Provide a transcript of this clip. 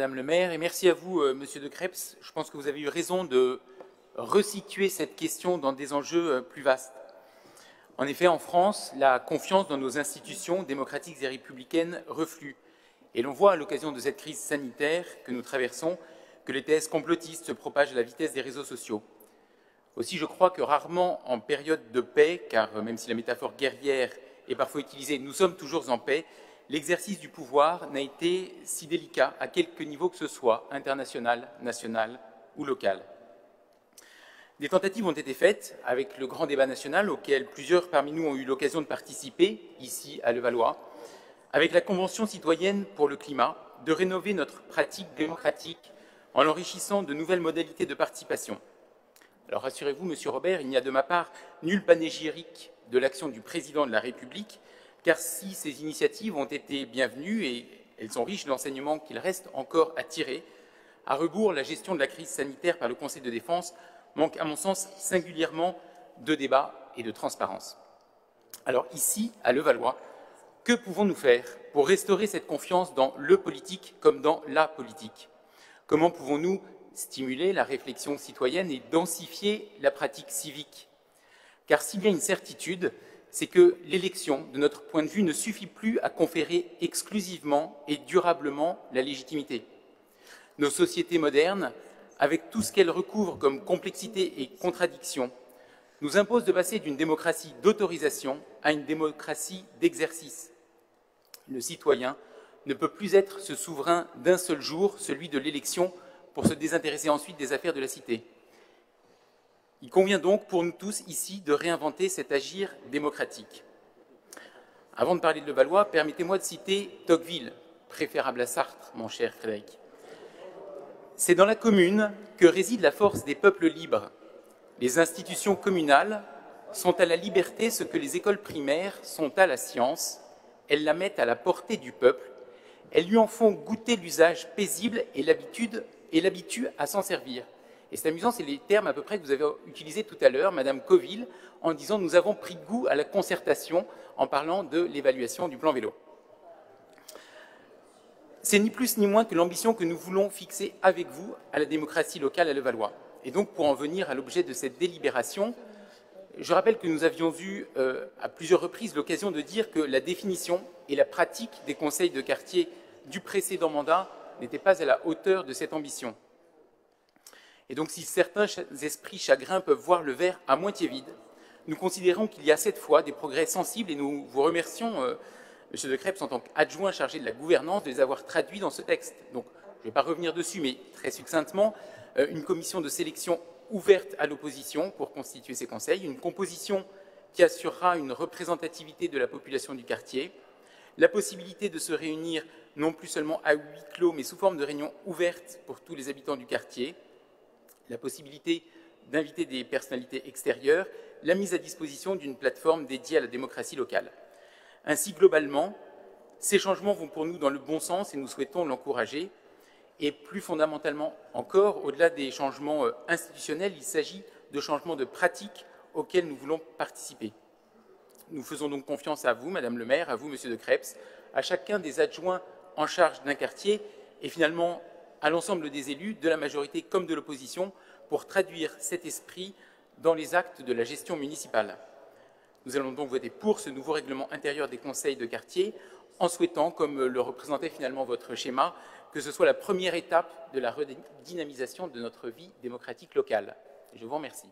Madame le maire, et merci à vous, Monsieur de Crepes. Je pense que vous avez eu raison de resituer cette question dans des enjeux plus vastes. En effet, en France, la confiance dans nos institutions démocratiques et républicaines reflue. Et l'on voit à l'occasion de cette crise sanitaire que nous traversons que les thèses complotistes se propagent à la vitesse des réseaux sociaux. Aussi, je crois que rarement en période de paix, car même si la métaphore guerrière est parfois utilisée, nous sommes toujours en paix, l'exercice du pouvoir n'a été si délicat à quelque niveau que ce soit, international, national ou local. Des tentatives ont été faites avec le grand débat national auquel plusieurs parmi nous ont eu l'occasion de participer, ici à Levallois, avec la Convention citoyenne pour le climat, de rénover notre pratique démocratique en l'enrichissant de nouvelles modalités de participation. Alors rassurez-vous, Monsieur Robert, il n'y a de ma part nul panégyrique de l'action du Président de la République, car si ces initiatives ont été bienvenues et elles sont riches d'enseignements qu'il reste encore à tirer, à rebours, la gestion de la crise sanitaire par le Conseil de défense manque, à mon sens, singulièrement de débat et de transparence. Alors ici, à Levallois, que pouvons-nous faire pour restaurer cette confiance dans le politique comme dans la politique? Comment pouvons-nous stimuler la réflexion citoyenne et densifier la pratique civique? Car s'il y a une certitude, c'est que l'élection, de notre point de vue, ne suffit plus à conférer exclusivement et durablement la légitimité. Nos sociétés modernes, avec tout ce qu'elles recouvrent comme complexité et contradiction, nous imposent de passer d'une démocratie d'autorisation à une démocratie d'exercice. Le citoyen ne peut plus être ce souverain d'un seul jour, celui de l'élection, pour se désintéresser ensuite des affaires de la cité. Il convient donc pour nous tous ici de réinventer cet agir démocratique. Avant de parler de Levallois, permettez-moi de citer Tocqueville, préférable à Sartre, mon cher Frédéric. C'est dans la commune que réside la force des peuples libres. Les institutions communales sont à la liberté ce que les écoles primaires sont à la science. Elles la mettent à la portée du peuple. Elles lui en font goûter l'usage paisible et l'habituent à s'en servir. Et c'est amusant, c'est les termes à peu près que vous avez utilisés tout à l'heure, Madame Coville, en disant « nous avons pris goût à la concertation » en parlant de l'évaluation du plan vélo. C'est ni plus ni moins que l'ambition que nous voulons fixer avec vous à la démocratie locale à Levallois. Et donc, pour en venir à l'objet de cette délibération, je rappelle que nous avions eu à plusieurs reprises l'occasion de dire que la définition et la pratique des conseils de quartier du précédent mandat n'étaient pas à la hauteur de cette ambition. Et donc, si certains esprits chagrins peuvent voir le verre à moitié vide, nous considérons qu'il y a cette fois des progrès sensibles et nous vous remercions, M. de Crepes, en tant qu'adjoint chargé de la gouvernance, de les avoir traduits dans ce texte. Donc, je ne vais pas revenir dessus, mais très succinctement, une commission de sélection ouverte à l'opposition pour constituer ces conseils, une composition qui assurera une représentativité de la population du quartier, la possibilité de se réunir non plus seulement à huis clos, mais sous forme de réunions ouvertes pour tous les habitants du quartier, la possibilité d'inviter des personnalités extérieures, la mise à disposition d'une plateforme dédiée à la démocratie locale. Ainsi, globalement, ces changements vont pour nous dans le bon sens et nous souhaitons l'encourager. Et plus fondamentalement encore, au-delà des changements institutionnels, il s'agit de changements de pratiques auxquels nous voulons participer. Nous faisons donc confiance à vous, Madame le maire, à vous, Monsieur de Crepes, à chacun des adjoints en charge d'un quartier et finalement à l'ensemble des élus, de la majorité comme de l'opposition, pour traduire cet esprit dans les actes de la gestion municipale. Nous allons donc voter pour ce nouveau règlement intérieur des conseils de quartier, en souhaitant, comme le représentait finalement votre schéma, que ce soit la première étape de la redynamisation de notre vie démocratique locale. Je vous remercie.